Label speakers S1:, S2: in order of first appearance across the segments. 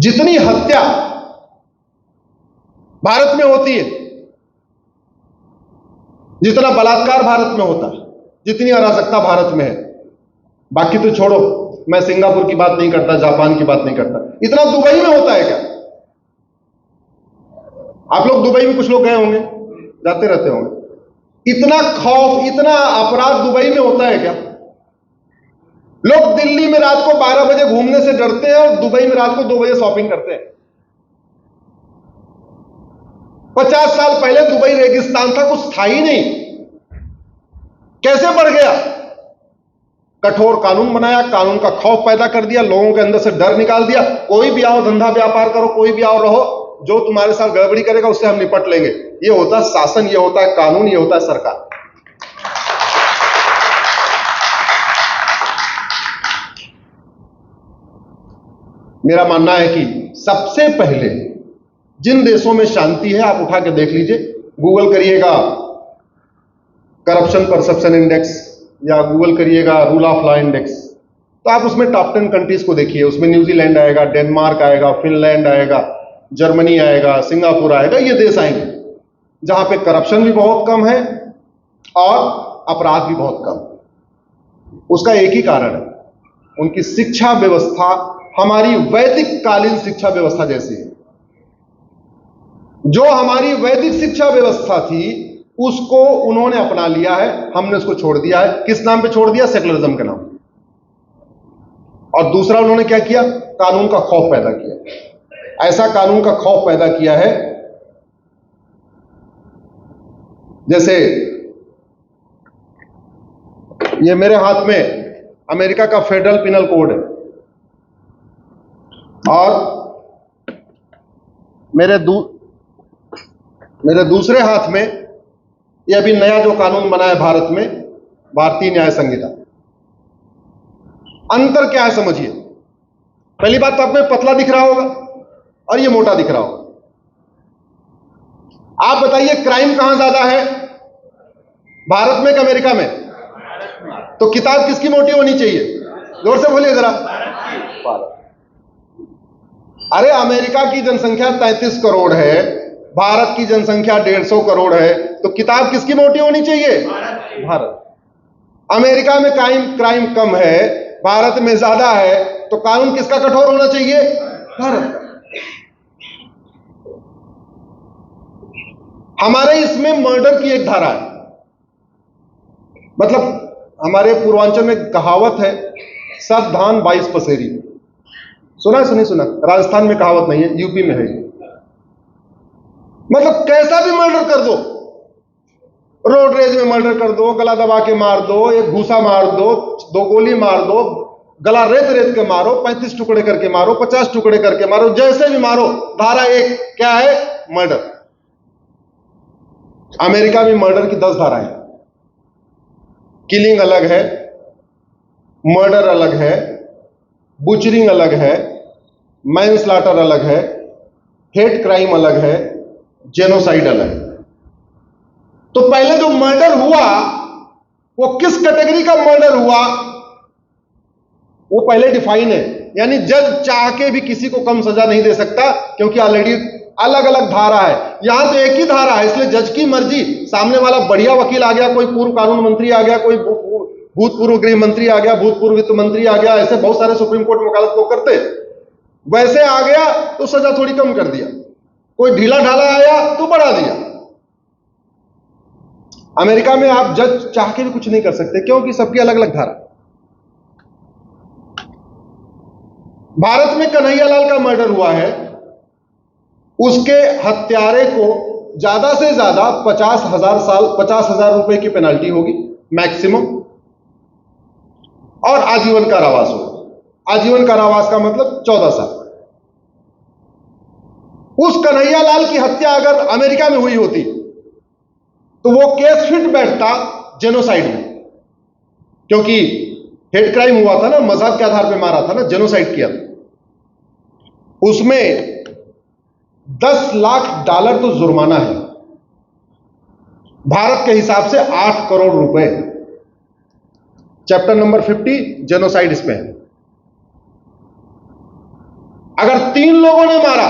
S1: जितनी हत्या भारत में होती है, जितना बलात्कार भारत में होता है, जितनी अराजकता भारत में है, बाकी तो छोड़ो, मैं सिंगापुर की बात नहीं करता, जापान की बात नहीं करता, इतना दुबई में होता है क्या? आप लोग दुबई में कुछ लोग गए होंगे, जाते रहते होंगे। इतना खौफ, इतना अपराध दुबई में होता है क्या? लोग दिल्ली में रात को 12 बजे घूमने से डरते हैं और दुबई में रात को 2 बजे शॉपिंग करते हैं। 50 साल पहले दुबई रेगिस्तान था, कुछ था ही नहीं, कैसे बढ़ गया? कठोर कानून बनाया, कानून का खौफ पैदा कर दिया, लोगों के अंदर से डर निकाल दिया। कोई भी आओ, धंधा व्यापार करो, कोई भी आओ रहो, जो तुम्हारे साथ गड़बड़ी करेगा उससे हम निपट लेंगे। ये होता है शासन, ये होता है कानून, ये होता है सरकार। मेरा मानना है कि सबसे पहले जिन देशों में शांति है, आप उठा के देख लीजिए, गूगल करिएगा करप्शन परसेप्शन इंडेक्स या गूगल करिएगा रूल ऑफ लॉ इंडेक्स, तो आप उसमें टॉप 10 कंट्रीज को देखिए। उसमें न्यूजीलैंड आएगा, डेनमार्क आएगा, फिनलैंड आएगा, जर्मनी आएगा, सिंगापुर आएगा। ये देश आएंगे जहां पे करप्शन भी बहुत कम है और अपराध भी बहुत कम। उसका एक ही कारण है, उनकी शिक्षा व्यवस्था हमारी वैदिक कालीन शिक्षा व्यवस्था जैसी है। जो हमारी वैदिक शिक्षा व्यवस्था थी उसको उन्होंने अपना लिया है, हमने उसको छोड़ दिया है। किस नाम पे छोड़ दिया? सेकुलरिज्म के नाम। और दूसरा उन्होंने क्या किया? कानून का खौफ पैदा किया। ऐसा कानून का खौफ पैदा किया है जैसे ये मेरे हाथ में अमेरिका का फेडरल पिनल कोड है और मेरे दूसरे हाथ में ये अभी नया जो कानून बना है भारत में, भारतीय न्याय संहिता। अंतर क्या है समझिए। पहली बात तो आप में पतला दिख रहा होगा और ये मोटा दिख रहा होगा। आप बताइए क्राइम कहां ज्यादा है, भारत में कि अमेरिका में? तो किताब किसकी मोटी होनी चाहिए? जोर से बोलिए जरा। भारत। अरे अमेरिका की जनसंख्या 33 करोड़ है, भारत की जनसंख्या 150 करोड़ है, तो किताब किसकी मोटी होनी चाहिए? भारत। अमेरिका में क्राइम कम है, भारत में ज्यादा है, तो कानून किसका कठोर होना चाहिए? भारत का। हमारे इसमें मर्डर की एक धारा है, मतलब हमारे पूर्वांचल में कहावत है, सब धान 22 पसेरी। सुना सुनी सुना? राजस्थान में कहावत नहीं है, यूपी में है। मतलब कैसा भी मर्डर कर दो, रोड रेज में मर्डर कर दो, गला दबा के मार दो, एक घूसा मार दो, 2 गोली मार दो, गला रेत रेत के मारो, 35 टुकड़े करके मारो, 50 टुकड़े करके मारो, जैसे भी मारो, धारा एक क्या है? मर्डर। अमेरिका में मर्डर की 10 धाराएं। किलिंग अलग है, मर्डर अलग है, बुचरिंग अलग है, मैनस्लॉटर अलग है, हेट क्राइम अलग है, जेनोसाइड अलग है। तो पहले जो मर्डर हुआ वो किस कैटेगरी का मर्डर हुआ वो पहले डिफाइन है। यानी जज चाह के भी किसी को कम सजा नहीं दे सकता, क्योंकि ऑलरेडी अलग अलग धारा है। यहां तो एक ही धारा है, इसलिए जज की मर्जी। सामने वाला बढ़िया वकील आ गया, कोई पूर्व कानून मंत्री आ गया, कोई भूतपूर्व गृह मंत्री आ गया, भूतपूर्व वित्त मंत्री आ गया, ऐसे बहुत सारे सुप्रीम कोर्ट में वकालत को करते, वैसे आ गया तो सजा थोड़ी कम कर दिया, कोई ढीला ढाला आया तो बढ़ा दिया। अमेरिका में आप जज चाह के भी कुछ नहीं कर सकते, क्योंकि सबकी अलग अलग धारा। भारत में कन्हैयालाल का मर्डर हुआ है, उसके हत्यारे को ज्यादा से ज्यादा 50,000 रुपए की पेनल्टी होगी मैक्सिमम, और आजीवन कारावास होगा। आजीवन कारावास का मतलब 14 साल। उस कन्हैयालाल की हत्या अगर अमेरिका में हुई होती तो वो केस फिट बैठता जेनोसाइड में, क्योंकि हेट क्राइम हुआ था ना, मजहब के आधार पर मारा था ना, जेनोसाइड किया था। उसमें $10 लाख तो जुर्माना है, भारत के हिसाब से 8 करोड़ रुपए। चैप्टर नंबर 50 जेनोसाइड इसमें है। अगर 3 लोगों ने मारा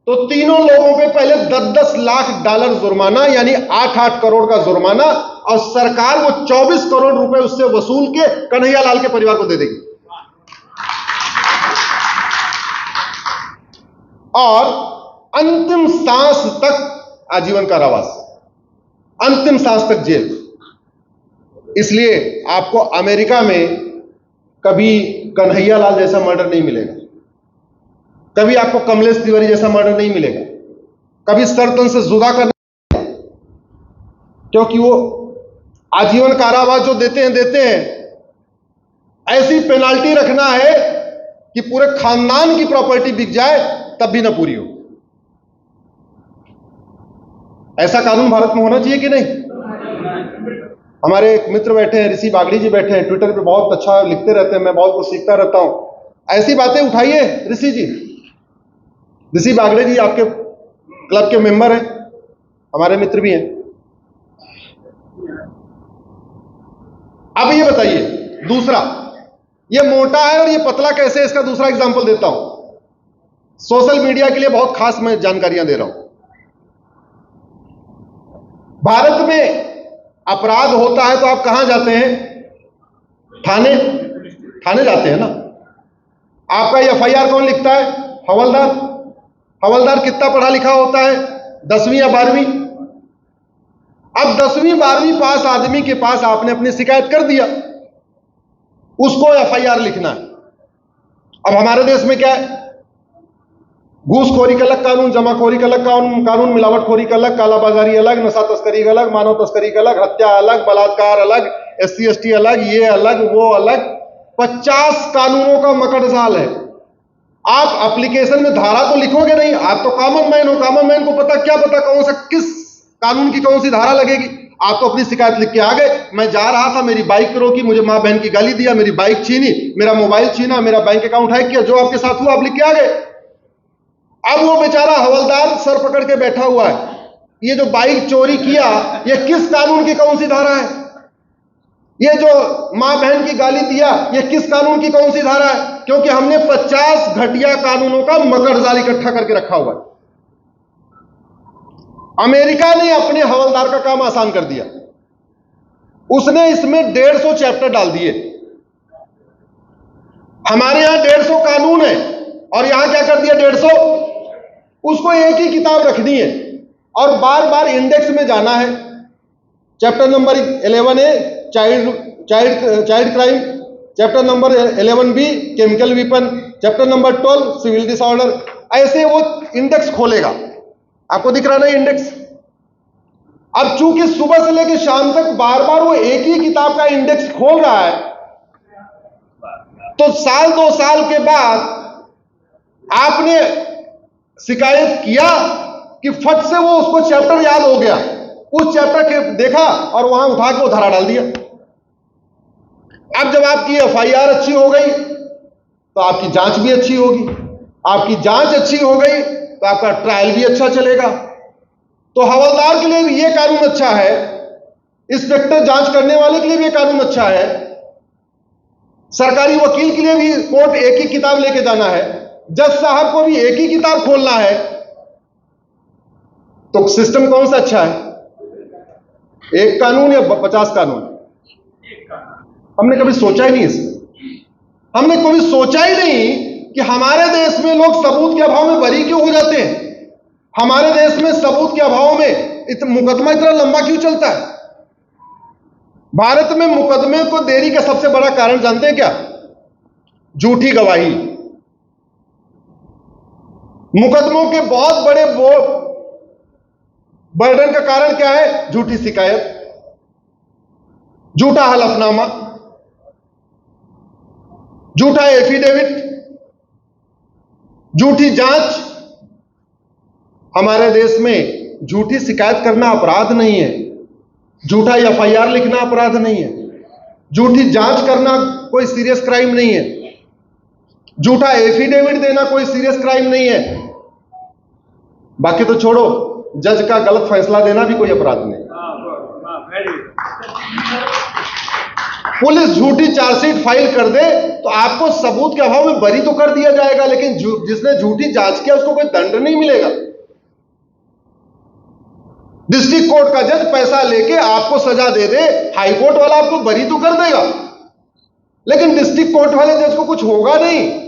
S1: तो तीनों लोगों पे पहले 10-10 लाख डॉलर जुर्माना, यानी 8-8 करोड़ का जुर्माना, और सरकार वो 24 करोड़ रुपए उससे वसूल के कन्हैयालाल के परिवार को दे देगी। और अंतिम सांस तक आजीवन कारावास, अंतिम सांस तक जेल। इसलिए आपको अमेरिका में कभी कन्हैयालाल जैसा मर्डर नहीं मिलेगा, कभी आपको कमलेश तिवारी जैसा मर्डर नहीं मिलेगा, कभी सरतन से जुदा करना, क्योंकि वो आजीवन कारावास जो देते हैं, ऐसी पेनाल्टी रखना है कि पूरे खानदान की प्रॉपर्टी बिक जाए तब भी ना पूरी हो। ऐसा कानून भारत में होना चाहिए कि नहीं? हमारे एक मित्र बैठे हैं, ऋषि बागड़ी जी बैठे हैं, ट्विटर पे बहुत अच्छा लिखते रहते हैं, मैं बहुत कुछ सीखता रहता हूं। ऐसी बातें उठाइए ऋषि जी। ऋषि बागड़ी जी आपके क्लब के मेंबर हैं, हमारे मित्र भी हैं। अब ये बताइए, दूसरा, ये मोटा है और ये पतला कैसे है, इसका दूसरा एग्जांपल देता हूं। सोशल मीडिया के लिए बहुत खास मैं जानकारियां दे रहा हूं। भारत में अपराध होता है तो आप कहां जाते हैं? थाने जाते हैं ना। आपका एफआईआर कौन लिखता है? हवलदार। हवलदार कितना पढ़ा लिखा होता है? 10वीं या 12वीं। अब 10वीं 12वीं पास आदमी के पास आपने अपनी शिकायत कर दिया, उसको एफआईआर लिखना है। अब हमारे देश में क्या है? घूसखोरी का अलग कानून, जमाखोरी का अलग कानून, मिलावटखोरी का अलग, कालाबाजारी अलग, नशा तस्करी का अलग, मानव तस्करी का अलग, हत्या अलग, बलात्कार अलग, SC ST अलग, ये अलग वो अलग, 50 कानूनों का मकड़जाल है। आप एप्लीकेशन में धारा तो लिखोगे नहीं, आप तो कॉमन मैन हो, कॉमन मैन को क्या पता कौन सा किस कानून की कौन सी धारा लगेगी। आप तो अपनी शिकायत लिख के आ गए, मैं जा रहा था, मेरी बाइक रोकी, मुझे मां बहन की गाली दिया, मेरी बाइक छीनी, मेरा मोबाइल छीना, मेरा बैंक अकाउंट हैक किया, जो आपके साथ हुआ आप लिख के आ गए। अब वो बेचारा हवलदार सर पकड़ के बैठा हुआ है, ये जो बाइक चोरी किया ये किस कानून की कौन सी धारा है? ये जो मां बहन की गाली दिया ये किस कानून की कौन सी धारा है? क्योंकि हमने 50 घटिया कानूनों का मकड़जाल इकट्ठा करके रखा हुआ है। अमेरिका ने अपने हवलदार का काम आसान कर दिया, उसने इसमें 150 चैप्टर डाल दिए। हमारे यहां 150 कानून है और यहां क्या कर दिया? 150 उसको एक ही किताब रखनी है और बार बार इंडेक्स में जाना है। Chapter number 11A child crime, chapter number 11B chemical weapon, chapter number 12 civil disorder, ऐसे वो इंडेक्स खोलेगा। आपको दिख रहा ना इंडेक्स? अब चूंकि सुबह से लेकर शाम तक बार बार वो एक ही किताब का इंडेक्स खोल रहा है, तो साल 2 साल के बाद आपने शिकायत किया कि फट से वो उसको चैप्टर याद हो गया, उस चैप्टर के देखा और वहां उठा के वो धारा डाल दिया। अब जब आपकी एफआईआर अच्छी हो गई तो आपकी जांच भी अच्छी होगी, आपकी जांच अच्छी हो गई तो आपका ट्रायल भी अच्छा चलेगा। तो हवलदार के लिए भी ये कानून अच्छा है, इंस्पेक्टर जांच करने वाले के लिए भी ये कानून अच्छा है, सरकारी वकील के लिए भी कोर्ट एक ही किताब लेके जाना है, जज साहब को भी एक ही किताब खोलना है। तो सिस्टम कौन सा अच्छा है? एक कानून या 50 कानून? हमने कभी सोचा ही नहीं इसमें। हमने कभी सोचा ही नहीं कि हमारे देश में लोग सबूत के अभाव में बरी क्यों हो जाते हैं, हमारे देश में सबूत के अभाव में मुकदमा इतना लंबा क्यों चलता है। भारत में मुकदमे को देरी का सबसे बड़ा कारण जानते हैं क्या? झूठी गवाही। मुकदमों के बहुत बड़े बर्डन का कारण क्या है? झूठी शिकायत, झूठा हलफनामा, झूठा एफिडेविट, झूठी जांच। हमारे देश में झूठी शिकायत करना अपराध नहीं है, झूठा एफआईआर लिखना अपराध नहीं है, झूठी जांच करना कोई सीरियस क्राइम नहीं है, झूठा एफिडेविट देना कोई सीरियस क्राइम नहीं है। बाकी तो छोड़ो, जज का गलत फैसला देना भी कोई अपराध नहीं। पुलिस झूठी चार्जशीट फाइल कर दे तो आपको सबूत के अभाव में बरी तो कर दिया जाएगा, लेकिन जिसने झूठी जांच किया उसको कोई दंड नहीं मिलेगा। डिस्ट्रिक्ट कोर्ट का जज पैसा लेके आपको सजा दे दे, हाई कोर्ट वाला आपको बरी तो कर देगा, लेकिन डिस्ट्रिक्ट कोर्ट वाले जज को कुछ होगा नहीं।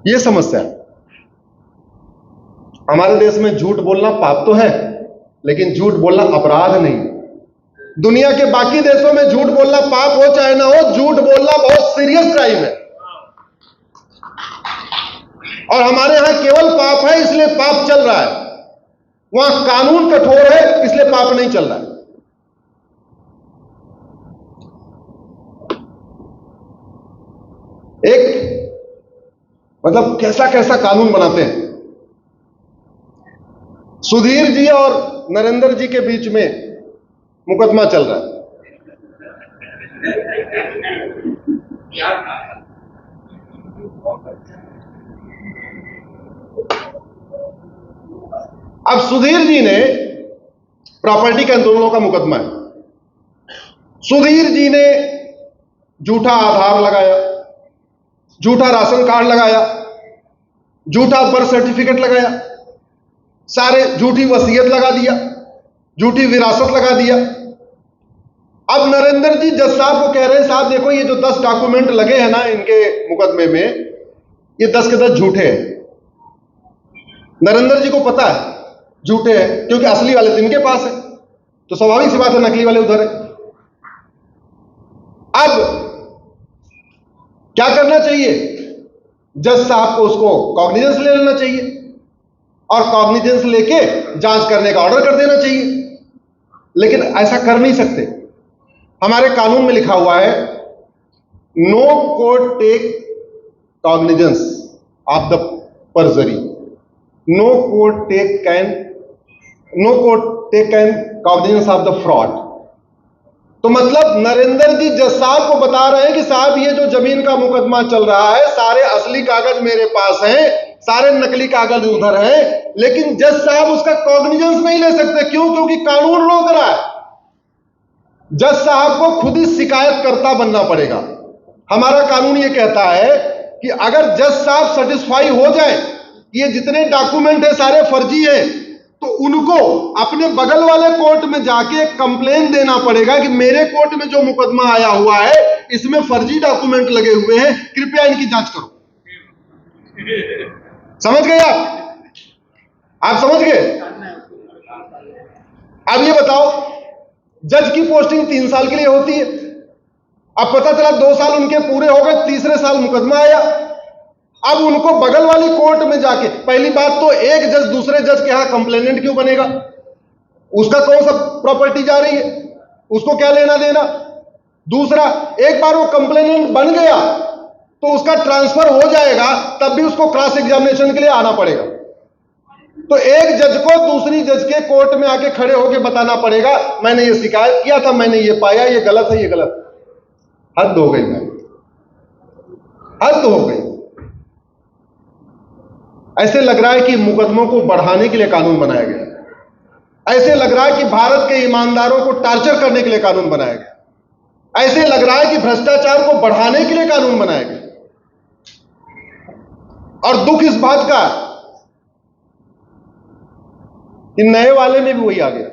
S1: यह समस्या है। हमारे देश में झूठ बोलना पाप तो है, लेकिन झूठ बोलना अपराध नहीं। दुनिया के बाकी देशों में झूठ बोलना पाप हो चाहे ना हो, झूठ बोलना बहुत सीरियस क्राइम है। और हमारे यहां केवल पाप है इसलिए पाप चल रहा है, वहां कानून कठोर है इसलिए पाप नहीं चल रहा है। एक मतलब कैसा कैसा कानून बनाते हैं। सुधीर जी और नरेंद्र जी के बीच में मुकदमा चल रहा है। अब सुधीर जी ने प्रॉपर्टी के आंदोलनों का मुकदमा है। सुधीर जी ने झूठा आधार लगाया, झूठा राशन कार्ड लगाया, झूठा बर्थ सर्टिफिकेट लगाया, सारे झूठी वसीयत लगा दिया, झूठी विरासत लगा दिया। अब नरेंद्र जी जज साहब को कह रहे हैं, साहब देखो ये जो 10 डॉक्यूमेंट लगे हैं ना इनके मुकदमे में, ये 10 के 10 झूठे हैं। नरेंद्र जी को पता है झूठे हैं, क्योंकि असली वाले तो इनके पास है, तो स्वाभाविक सी बात है नकली वाले उधर है। अब क्या करना चाहिए? जज साहब को उसको कॉग्निजेंस ले लेना चाहिए और कॉग्निजेंस लेके जांच करने का ऑर्डर कर देना चाहिए, लेकिन ऐसा कर नहीं सकते। हमारे कानून में लिखा हुआ है, no court take cognizance of the perjury, no court take can cognizance of the fraud. तो मतलब नरेंद्र जी जज साहब को बता रहे हैं कि साहब ये जो जमीन का मुकदमा चल रहा है, सारे असली कागज मेरे पास हैं, सारे नकली कागज उधर हैं, लेकिन जज साहब उसका कॉग्निजेंस नहीं ले सकते। क्यों? क्योंकि कानून रोक रहा है। जज साहब को खुद ही शिकायतकर्ता बनना पड़ेगा। हमारा कानून ये कहता है कि अगर जज साहब सेटिस्फाई हो जाए कि ये जितने डॉक्यूमेंट है सारे फर्जी हैं, तो उनको अपने बगल वाले कोर्ट में जाके कंप्लेन देना पड़ेगा कि मेरे कोर्ट में जो मुकदमा आया हुआ है इसमें फर्जी डॉक्यूमेंट लगे हुए हैं, कृपया इनकी जांच करो। समझ गए आप समझ गए? अब ये बताओ, जज की पोस्टिंग 3 साल के लिए होती है। अब पता चला 2 साल उनके पूरे हो गए, तीसरे साल मुकदमा आया। अब उनको बगल वाली कोर्ट में जाके, पहली बात तो एक जज दूसरे जज के यहां कंप्लेनेंट क्यों बनेगा? उसका कौन सा प्रॉपर्टी जा रही है, उसको क्या लेना देना? दूसरा, एक बार वो कंप्लेनेंट बन गया तो उसका ट्रांसफर हो जाएगा, तब भी उसको क्रॉस एग्जामिनेशन के लिए आना पड़ेगा। तो एक जज को दूसरी जज के कोर्ट में आके खड़े होकर बताना पड़ेगा, मैंने ये शिकायत किया था, मैंने ये पाया, ये गलत है, ये गलत। हद हो गई भाई, हद हो गई। ऐसे लग रहा है कि मुकदमों को बढ़ाने के लिए कानून बनाया गया। ऐसे लग रहा है कि भारत के ईमानदारों को टार्चर करने के लिए कानून बनाया गया। ऐसे लग रहा है कि भ्रष्टाचार को बढ़ाने के लिए कानून बनाया गया। और दुख इस बात का कि नए वाले में भी वही आ गया।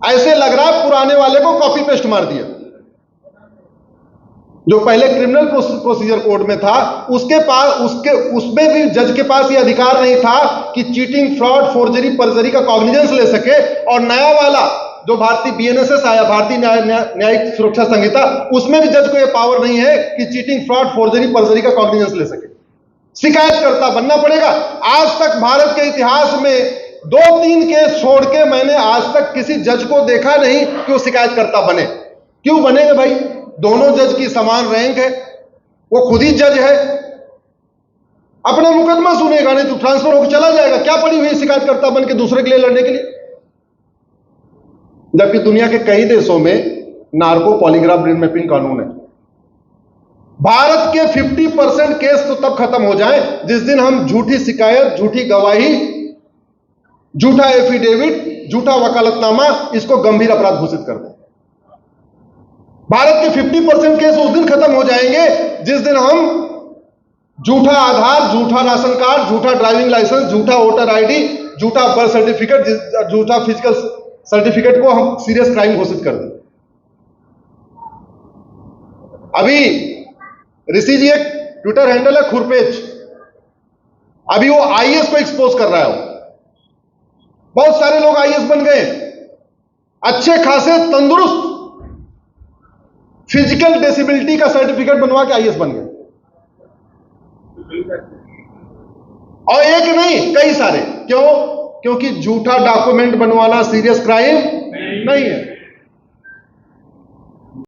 S1: ऐसे लग रहा है पुराने वाले को कॉपी पेस्ट मार दिया। जो पहले क्रिमिनल प्रोसीजर कोड में था, उसमें भी जज के पास यह अधिकार नहीं था कि चीटिंग, फ्रॉड, फोर्जरी, परजरी का कॉग्निजेंस ले सके। और नया वाला जो भारतीय बीएनएसएस आया, भारतीय न्यायिक सुरक्षा संहिता, उसमें भी जज को यह पावर नहीं है कि चीटिंग, फ्रॉड, फोर्जरी, परजरी का कॉग्निजेंस ले सके। शिकायतकर्ता बनना पड़ेगा। आज तक भारत के इतिहास में 2-3 केस छोड़ के मैंने आज तक किसी जज को देखा नहीं कि वो शिकायतकर्ता बने। क्यों बनेंगे भाई? दोनों जज की समान रैंक है, वो खुद ही जज है, अपना मुकदमा सुनेगा, नहीं तो ट्रांसफर होकर चला जाएगा। क्या पड़ी हुई शिकायतकर्ता बन के दूसरे के लिए लड़ने के लिए? जबकि दुनिया के कई देशों में नार्को पॉलीग्राफ ब्रेन मैपिंग कानून है। भारत के 50% केस तो तब खत्म हो जाए जिस दिन हम झूठी शिकायत, झूठी गवाही, झूठा एफिडेविट, झूठा वकालतनामा, इसको गंभीर अपराध घोषित कर दें। भारत के 50% केस उस दिन खत्म हो जाएंगे जिस दिन हम झूठा आधार, झूठा राशन कार्ड, झूठा ड्राइविंग लाइसेंस, झूठा वोटर आईडी, झूठा बर्थ सर्टिफिकेट, झूठा फिजिकल सर्टिफिकेट को हम सीरियस क्राइम घोषित कर दें। अभी ऋषि जी एक ट्विटर हैंडल है खुरपेच, अभी वो आईएएस को एक्सपोज कर रहा है। बहुत सारे लोग आईएएस बन गए, अच्छे खासे तंदुरुस्त, फिजिकल डिसेबिलिटी का सर्टिफिकेट बनवा के आईएएस बन गए। और एक नहीं, कई सारे। क्यों? क्योंकि झूठा डॉक्यूमेंट बनवाना सीरियस क्राइम नहीं है।